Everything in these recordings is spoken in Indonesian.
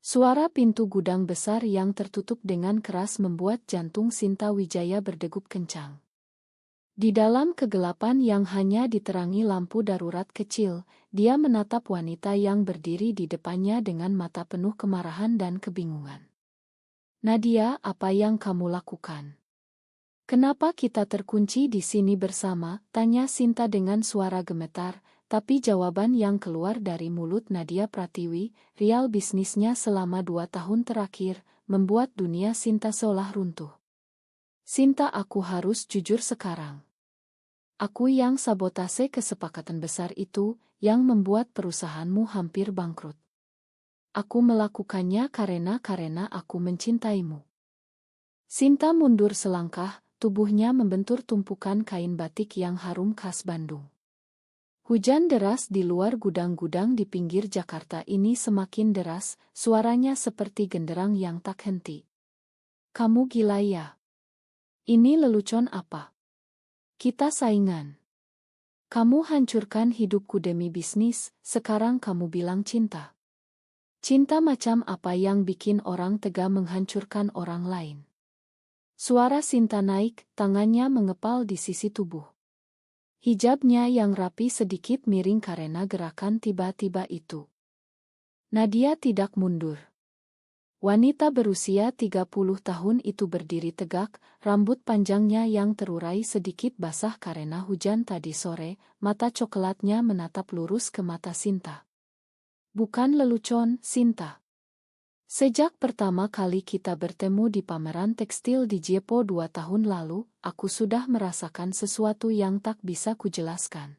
Suara pintu gudang besar yang tertutup dengan keras membuat jantung Sinta Wijaya berdegup kencang. Di dalam kegelapan yang hanya diterangi lampu darurat kecil, dia menatap wanita yang berdiri di depannya dengan mata penuh kemarahan dan kebingungan. "Nadia, apa yang kamu lakukan? Kenapa kita terkunci di sini bersama?" tanya Sinta dengan suara gemetar, tapi jawaban yang keluar dari mulut Nadia Pratiwi, real bisnisnya selama 2 tahun terakhir, membuat dunia Sinta seolah runtuh. "Sinta, aku harus jujur sekarang. Aku yang sabotase kesepakatan besar itu, yang membuat perusahaanmu hampir bangkrut. Aku melakukannya karena aku mencintaimu." Sinta mundur selangkah, tubuhnya membentur tumpukan kain batik yang harum khas Bandung. Hujan deras di luar gudang-gudang di pinggir Jakarta ini semakin deras, suaranya seperti genderang yang tak henti. "Kamu gila ya? Ini lelucon apa? Kita saingan. Kamu hancurkan hidupku demi bisnis, sekarang kamu bilang cinta. Cinta macam apa yang bikin orang tega menghancurkan orang lain?" Suara Sinta naik, tangannya mengepal di sisi tubuh. Hijabnya yang rapi sedikit miring karena gerakan tiba-tiba itu. Nadia tidak mundur. Wanita berusia 30 tahun itu berdiri tegak, rambut panjangnya yang terurai sedikit basah karena hujan tadi sore, mata coklatnya menatap lurus ke mata Sinta. "Bukan lelucon, Sinta. Sejak pertama kali kita bertemu di pameran tekstil di Jepo 2 tahun lalu, aku sudah merasakan sesuatu yang tak bisa kujelaskan.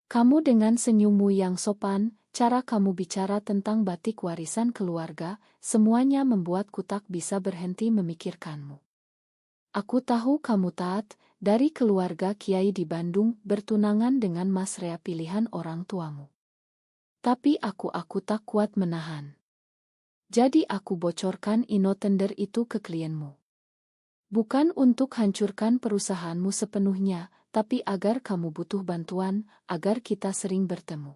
Kamu dengan senyummu yang sopan, cara kamu bicara tentang batik warisan keluarga, semuanya membuatku tak bisa berhenti memikirkanmu. Aku tahu kamu taat, dari keluarga kiai di Bandung, bertunangan dengan Mas Rea pilihan orang tuamu. Tapi aku tak kuat menahan. Jadi aku bocorkan ino tender itu ke klienmu. Bukan untuk hancurkan perusahaanmu sepenuhnya, tapi agar kamu butuh bantuan, agar kita sering bertemu."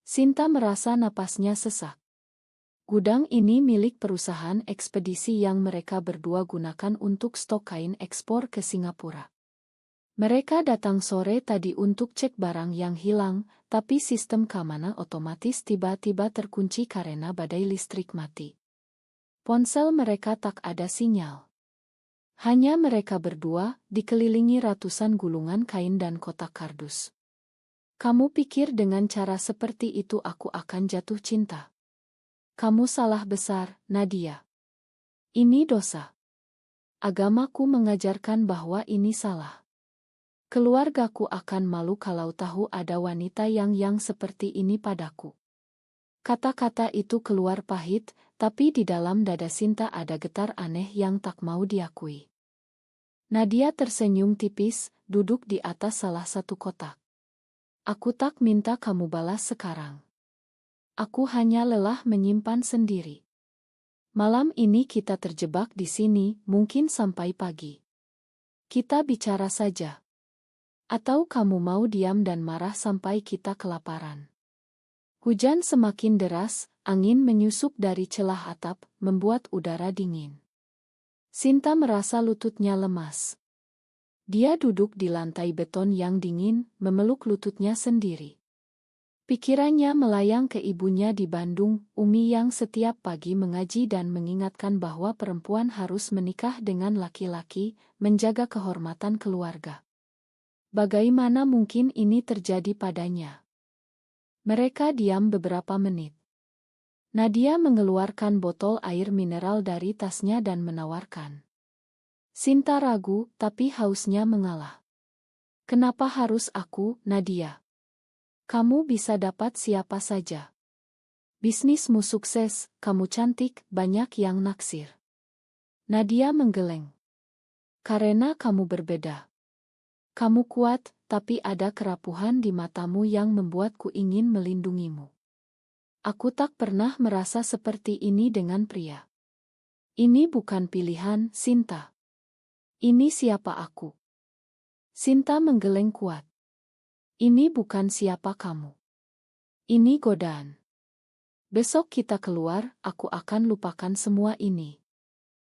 Sinta merasa napasnya sesak. Gudang ini milik perusahaan ekspedisi yang mereka berdua gunakan untuk stok kain ekspor ke Singapura. Mereka datang sore tadi untuk cek barang yang hilang, tapi sistem keamanan otomatis tiba-tiba terkunci karena badai listrik mati. Ponsel mereka tak ada sinyal. Hanya mereka berdua, dikelilingi ratusan gulungan kain dan kotak kardus. "Kamu pikir dengan cara seperti itu aku akan jatuh cinta? Kamu salah besar, Nadia. Ini dosa. Agamaku mengajarkan bahwa ini salah. Keluargaku akan malu kalau tahu ada wanita yang seperti ini padaku." Kata-kata itu keluar pahit, tapi di dalam dada Sinta ada getar aneh yang tak mau diakui. Nadia tersenyum tipis, duduk di atas salah satu kotak. "Aku tak minta kamu balas sekarang. Aku hanya lelah menyimpan sendiri. Malam ini kita terjebak di sini, mungkin sampai pagi. Kita bicara saja. Atau kamu mau diam dan marah sampai kita kelaparan?" Hujan semakin deras, angin menyusup dari celah atap, membuat udara dingin. Sinta merasa lututnya lemas. Dia duduk di lantai beton yang dingin, memeluk lututnya sendiri. Pikirannya melayang ke ibunya di Bandung, Umi yang setiap pagi mengaji dan mengingatkan bahwa perempuan harus menikah dengan laki-laki, menjaga kehormatan keluarga. Bagaimana mungkin ini terjadi padanya? Mereka diam beberapa menit. Nadia mengeluarkan botol air mineral dari tasnya dan menawarkan. Sinta ragu, tapi hausnya mengalah. "Kenapa harus aku, Nadia? Kamu bisa dapat siapa saja. Bisnismu sukses, kamu cantik, banyak yang naksir." Nadia menggeleng. "Karena kamu berbeda. Kamu kuat, tapi ada kerapuhan di matamu yang membuatku ingin melindungimu. Aku tak pernah merasa seperti ini dengan pria. Ini bukan pilihan, Sinta. Ini siapa aku." Sinta menggeleng kuat. "Ini bukan siapa kamu. Ini godaan. Besok kita keluar, aku akan lupakan semua ini.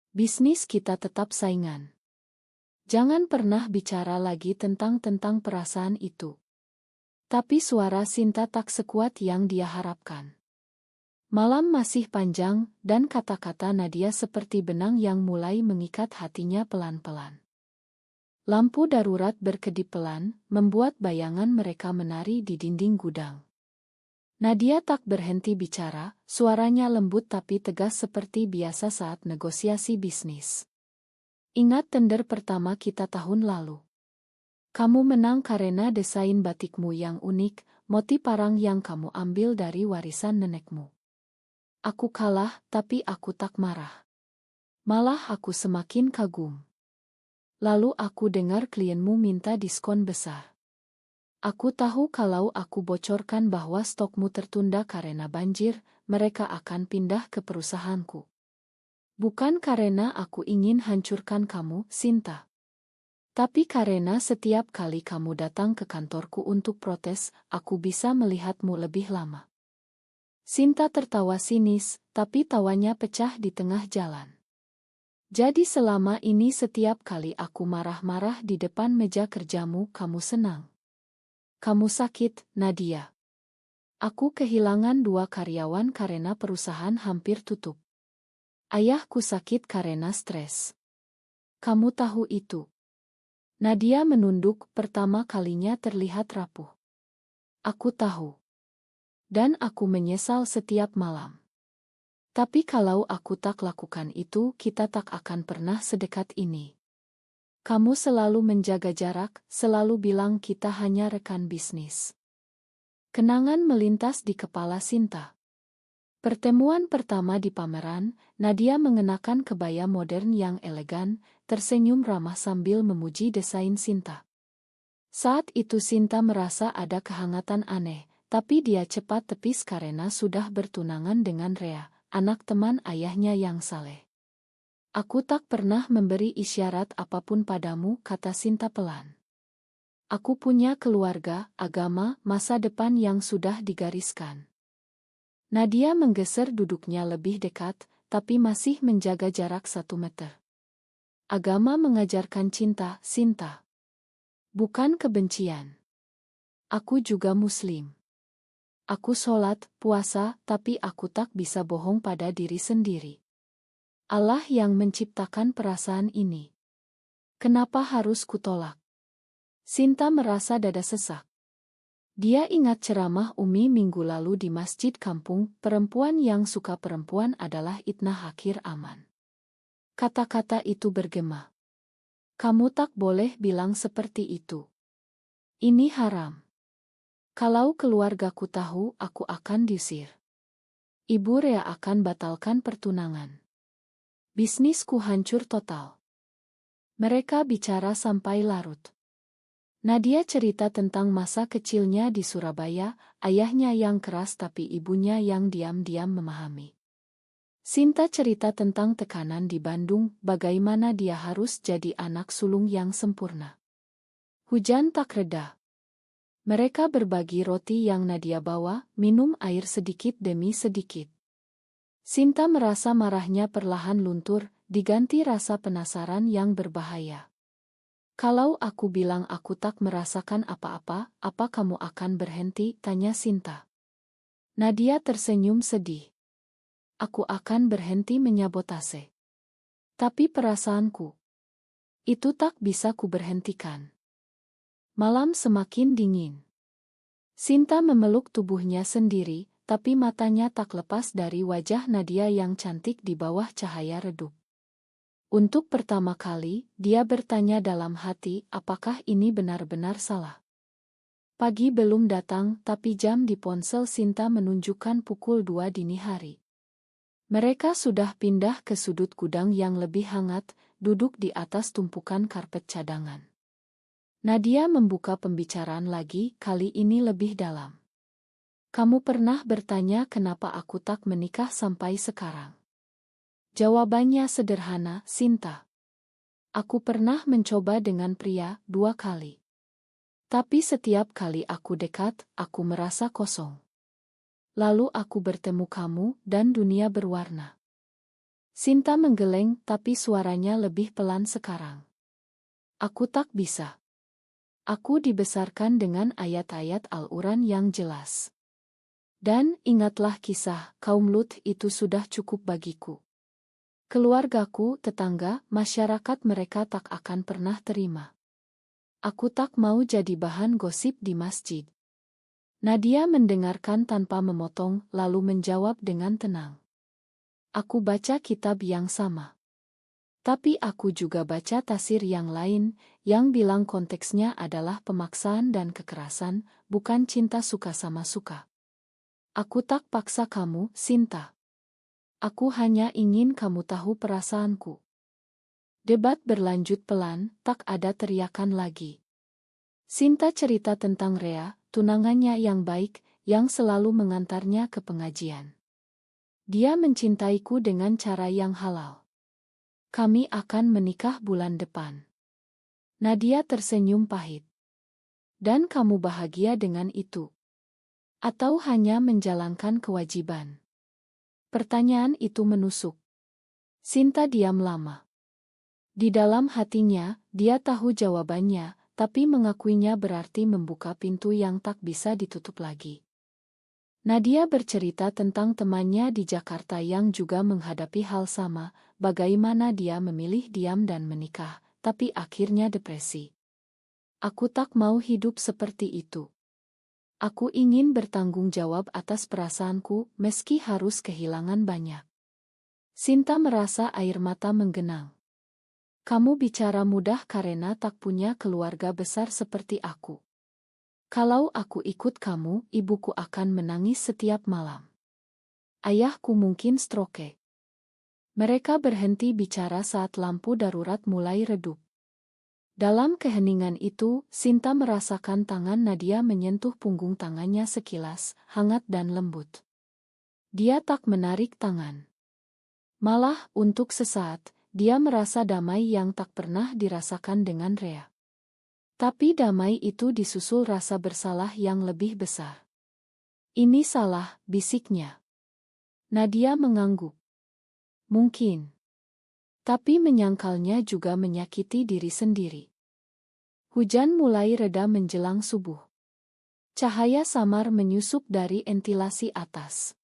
Bisnis kita tetap saingan. Jangan pernah bicara lagi tentang perasaan itu. Tapi suara Sinta tak sekuat yang dia harapkan. Malam masih panjang, dan kata-kata Nadia seperti benang yang mulai mengikat hatinya pelan-pelan. Lampu darurat berkedip pelan, membuat bayangan mereka menari di dinding gudang. Nadia tak berhenti bicara, suaranya lembut tapi tegas seperti biasa saat negosiasi bisnis. Ingat tender pertama kita tahun lalu. Kamu menang karena desain batikmu yang unik, motif parang yang kamu ambil dari warisan nenekmu. Aku kalah, tapi aku tak marah. Malah aku semakin kagum. Lalu aku dengar klienmu minta diskon besar. Aku tahu kalau aku bocorkan bahwa stokmu tertunda karena banjir, mereka akan pindah ke perusahaanku. Bukan karena aku ingin hancurkan kamu, Sinta. Tapi karena setiap kali kamu datang ke kantorku untuk protes, aku bisa melihatmu lebih lama. Sinta tertawa sinis, tapi tawanya pecah di tengah jalan. Jadi selama ini setiap kali aku marah-marah di depan meja kerjamu, kamu senang. Kamu sakit, Nadia. Aku kehilangan 2 karyawan karena perusahaan hampir tutup. Ayahku sakit karena stres. Kamu tahu itu. Nadia menunduk, pertama kalinya terlihat rapuh. Aku tahu. Dan aku menyesal setiap malam. Tapi kalau aku tak lakukan itu, kita tak akan pernah sedekat ini. Kamu selalu menjaga jarak, selalu bilang kita hanya rekan bisnis. Kenangan melintas di kepala Sinta. Pertemuan pertama di pameran, Nadia mengenakan kebaya modern yang elegan, tersenyum ramah sambil memuji desain Sinta. Saat itu Sinta merasa ada kehangatan aneh, tapi dia cepat tepis karena sudah bertunangan dengan Rea, anak teman ayahnya yang saleh. Aku tak pernah memberi isyarat apapun padamu, kata Sinta pelan. Aku punya keluarga, agama, masa depan yang sudah digariskan. Nadia menggeser duduknya lebih dekat, tapi masih menjaga jarak 1 meter. Agama mengajarkan cinta, Sinta. Bukan kebencian. Aku juga Muslim. Aku sholat, puasa, tapi aku tak bisa bohong pada diri sendiri. Allah yang menciptakan perasaan ini. Kenapa harus kutolak? Sinta merasa dada sesak. Dia ingat ceramah Umi minggu lalu di masjid kampung, perempuan yang suka perempuan adalah Itnah Akhir Aman. Kata-kata itu bergema. Kamu tak boleh bilang seperti itu. Ini haram. Kalau keluargaku tahu, aku akan diusir. Ibu Rea akan batalkan pertunangan. Bisnisku hancur total. Mereka bicara sampai larut. Nadia cerita tentang masa kecilnya di Surabaya, ayahnya yang keras tapi ibunya yang diam-diam memahami. Sinta cerita tentang tekanan di Bandung, bagaimana dia harus jadi anak sulung yang sempurna. Hujan tak reda. Mereka berbagi roti yang Nadia bawa, minum air sedikit demi sedikit. Sinta merasa marahnya perlahan luntur, diganti rasa penasaran yang berbahaya. Kalau aku bilang aku tak merasakan apa-apa, apa kamu akan berhenti? Tanya Sinta. Nadia tersenyum sedih. Aku akan berhenti menyabotase. Tapi perasaanku, itu tak bisa ku berhentikan. Malam semakin dingin. Sinta memeluk tubuhnya sendiri, tapi matanya tak lepas dari wajah Nadia yang cantik di bawah cahaya redup. Untuk pertama kali, dia bertanya dalam hati, apakah ini benar-benar salah? Pagi belum datang, tapi jam di ponsel Sinta menunjukkan pukul 2 dini hari. Mereka sudah pindah ke sudut gudang yang lebih hangat, duduk di atas tumpukan karpet cadangan. Nadia membuka pembicaraan lagi, kali ini lebih dalam. Kamu pernah bertanya kenapa aku tak menikah sampai sekarang? Jawabannya sederhana, Sinta. Aku pernah mencoba dengan pria 2 kali. Tapi setiap kali aku dekat, aku merasa kosong. Lalu aku bertemu kamu dan dunia berwarna. Sinta menggeleng tapi suaranya lebih pelan sekarang. Aku tak bisa. Aku dibesarkan dengan ayat-ayat Al-Quran yang jelas. Dan ingatlah kisah kaum Lut itu sudah cukup bagiku. Keluargaku, tetangga, masyarakat mereka tak akan pernah terima. Aku tak mau jadi bahan gosip di masjid. Nadia mendengarkan tanpa memotong lalu menjawab dengan tenang. Aku baca kitab yang sama. Tapi aku juga baca tafsir yang lain, yang bilang konteksnya adalah pemaksaan dan kekerasan, bukan cinta suka sama suka. Aku tak paksa kamu, Sinta. Aku hanya ingin kamu tahu perasaanku. Debat berlanjut pelan, tak ada teriakan lagi. Sinta cerita tentang Rea, tunangannya yang baik, yang selalu mengantarnya ke pengajian. Dia mencintaiku dengan cara yang halal. Kami akan menikah bulan depan. Nadia tersenyum pahit. Dan kamu bahagia dengan itu? Atau hanya menjalankan kewajiban? Pertanyaan itu menusuk. Sinta diam lama. Di dalam hatinya, dia tahu jawabannya, tapi mengakuinya berarti membuka pintu yang tak bisa ditutup lagi. Nadia bercerita tentang temannya di Jakarta yang juga menghadapi hal sama, bagaimana dia memilih diam dan menikah, tapi akhirnya depresi. Aku tak mau hidup seperti itu. Aku ingin bertanggung jawab atas perasaanku meski harus kehilangan banyak. Sinta merasa air mata menggenang. Kamu bicara mudah karena tak punya keluarga besar seperti aku. Kalau aku ikut kamu, ibuku akan menangis setiap malam. Ayahku mungkin stroke. Mereka berhenti bicara saat lampu darurat mulai redup. Dalam keheningan itu, Sinta merasakan tangan Nadia menyentuh punggung tangannya sekilas, hangat dan lembut. Dia tak menarik tangan. Malah, untuk sesaat, dia merasa damai yang tak pernah dirasakan dengan Rea. Tapi damai itu disusul rasa bersalah yang lebih besar. Ini salah, bisiknya. Nadia mengangguk. Mungkin. Tapi menyangkalnya juga menyakiti diri sendiri. Hujan mulai reda menjelang subuh. Cahaya samar menyusup dari ventilasi atas.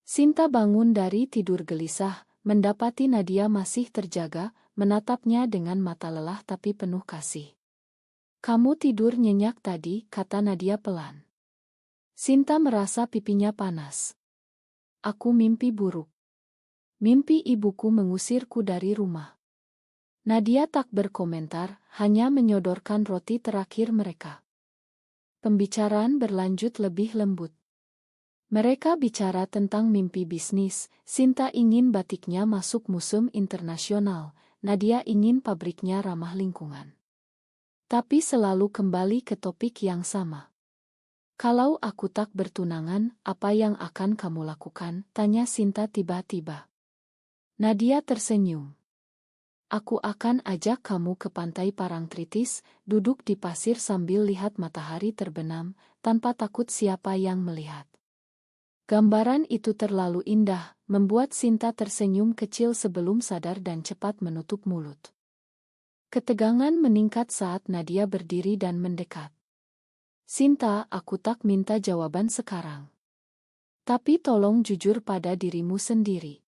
Sinta bangun dari tidur gelisah, mendapati Nadia masih terjaga, menatapnya dengan mata lelah tapi penuh kasih. Kamu tidur nyenyak tadi, kata Nadia pelan. Sinta merasa pipinya panas. Aku mimpi buruk. Mimpi ibuku mengusirku dari rumah. Nadia tak berkomentar, hanya menyodorkan roti terakhir mereka. Pembicaraan berlanjut lebih lembut. Mereka bicara tentang mimpi bisnis. Sinta ingin batiknya masuk museum internasional, Nadia ingin pabriknya ramah lingkungan. Tapi selalu kembali ke topik yang sama. Kalau aku tak bertunangan, apa yang akan kamu lakukan? Tanya Sinta tiba-tiba. Nadia tersenyum. Aku akan ajak kamu ke pantai Parangtritis, duduk di pasir sambil lihat matahari terbenam, tanpa takut siapa yang melihat. Gambaran itu terlalu indah, membuat Sinta tersenyum kecil sebelum sadar dan cepat menutup mulut. Ketegangan meningkat saat Nadia berdiri dan mendekat. Sinta, aku tak minta jawaban sekarang. Tapi tolong jujur pada dirimu sendiri.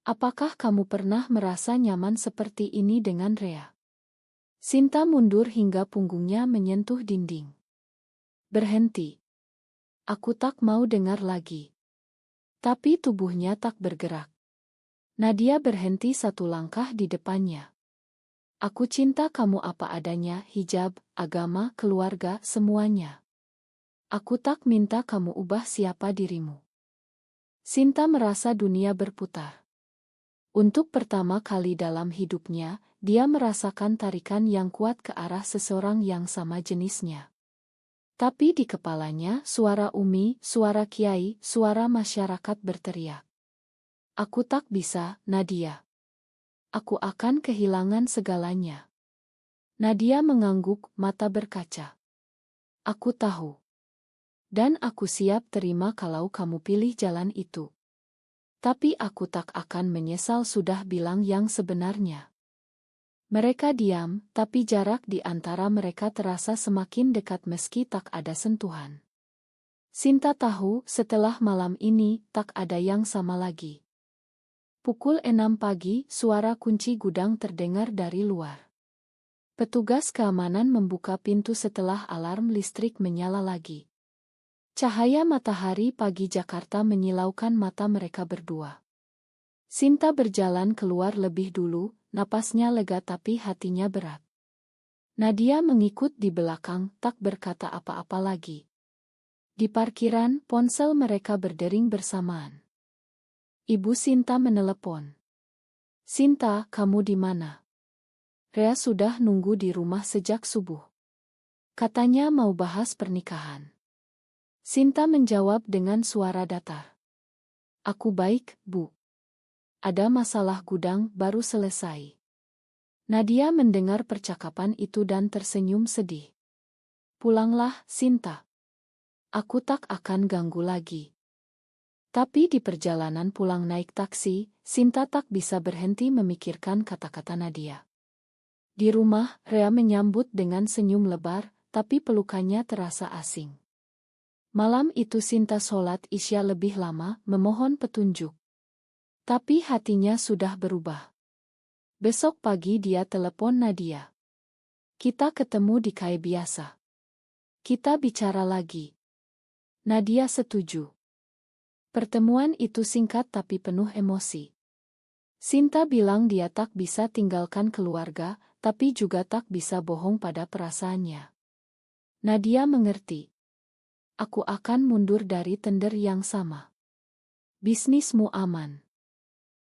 Apakah kamu pernah merasa nyaman seperti ini dengan Rea? Sinta mundur hingga punggungnya menyentuh dinding. Berhenti. Aku tak mau dengar lagi. Tapi tubuhnya tak bergerak. Nadia berhenti satu langkah di depannya. Aku cinta kamu apa adanya, hijab, agama, keluarga, semuanya. Aku tak minta kamu ubah siapa dirimu. Sinta merasa dunia berputar. Untuk pertama kali dalam hidupnya, dia merasakan tarikan yang kuat ke arah seseorang yang sama jenisnya. Tapi di kepalanya, suara Umi, suara Kiai, suara masyarakat berteriak. Aku tak bisa, Nadia. Aku akan kehilangan segalanya. Nadia mengangguk, mata berkaca. Aku tahu. Dan aku siap terima kalau kamu pilih jalan itu. Tapi aku tak akan menyesal sudah bilang yang sebenarnya. Mereka diam, tapi jarak di antara mereka terasa semakin dekat meski tak ada sentuhan. Sinta tahu setelah malam ini tak ada yang sama lagi. Pukul 6 pagi, suara kunci gudang terdengar dari luar. Petugas keamanan membuka pintu setelah alarm listrik menyala lagi. Cahaya matahari pagi Jakarta menyilaukan mata mereka berdua. Sinta berjalan keluar lebih dulu, napasnya lega tapi hatinya berat. Nadia mengikut di belakang, tak berkata apa-apa lagi. Di parkiran, ponsel mereka berdering bersamaan. Ibu Sinta menelepon. "Sinta, kamu di mana?" "Rea sudah nunggu di rumah sejak subuh. Katanya mau bahas pernikahan." Sinta menjawab dengan suara datar. "Aku baik, Bu. Ada masalah gudang baru selesai." Nadia mendengar percakapan itu dan tersenyum sedih. "Pulanglah, Sinta. Aku tak akan ganggu lagi." Tapi di perjalanan pulang naik taksi, Sinta tak bisa berhenti memikirkan kata-kata Nadia. Di rumah, Rea menyambut dengan senyum lebar, tapi pelukannya terasa asing. Malam itu Sinta sholat Isya lebih lama, memohon petunjuk. Tapi hatinya sudah berubah. Besok pagi dia telepon Nadia. "Kita ketemu di KAI biasa. Kita bicara lagi." Nadia setuju. Pertemuan itu singkat tapi penuh emosi. Sinta bilang dia tak bisa tinggalkan keluarga, tapi juga tak bisa bohong pada perasaannya. Nadia mengerti. "Aku akan mundur dari tender yang sama. Bisnismu aman.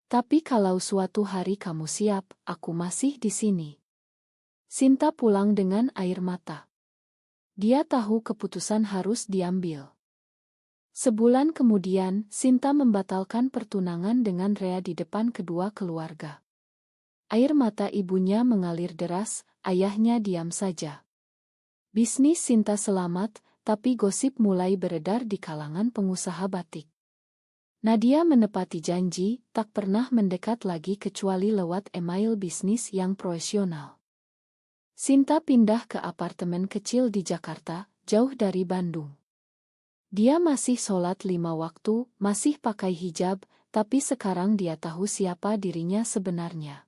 Tapi kalau suatu hari kamu siap, aku masih di sini." Sinta pulang dengan air mata. Dia tahu keputusan harus diambil. Sebulan kemudian, Sinta membatalkan pertunangan dengan Rea di depan kedua keluarga. Air mata ibunya mengalir deras, ayahnya diam saja. Bisnis Sinta selamat, tapi gosip mulai beredar di kalangan pengusaha batik. Nadia menepati janji, tak pernah mendekat lagi kecuali lewat email bisnis yang profesional. Sinta pindah ke apartemen kecil di Jakarta, jauh dari Bandung. Dia masih sholat 5 waktu, masih pakai hijab, tapi sekarang dia tahu siapa dirinya sebenarnya.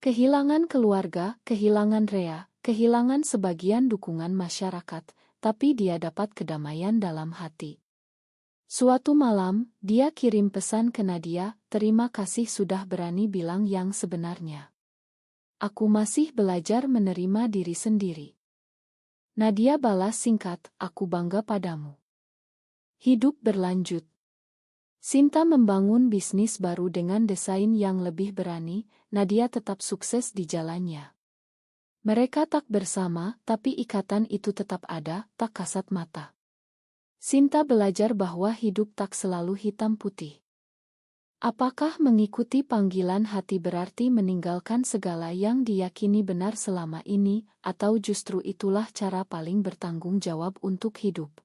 Kehilangan keluarga, kehilangan Rea, kehilangan sebagian dukungan masyarakat, tapi dia dapat kedamaian dalam hati. Suatu malam, dia kirim pesan ke Nadia, "Terima kasih sudah berani bilang yang sebenarnya. Aku masih belajar menerima diri sendiri." Nadia balas singkat, "Aku bangga padamu." Hidup berlanjut. Sinta membangun bisnis baru dengan desain yang lebih berani, Nadia tetap sukses di jalannya. Mereka tak bersama, tapi ikatan itu tetap ada, tak kasat mata. Sinta belajar bahwa hidup tak selalu hitam putih. Apakah mengikuti panggilan hati berarti meninggalkan segala yang diyakini benar selama ini, atau justru itulah cara paling bertanggung jawab untuk hidup?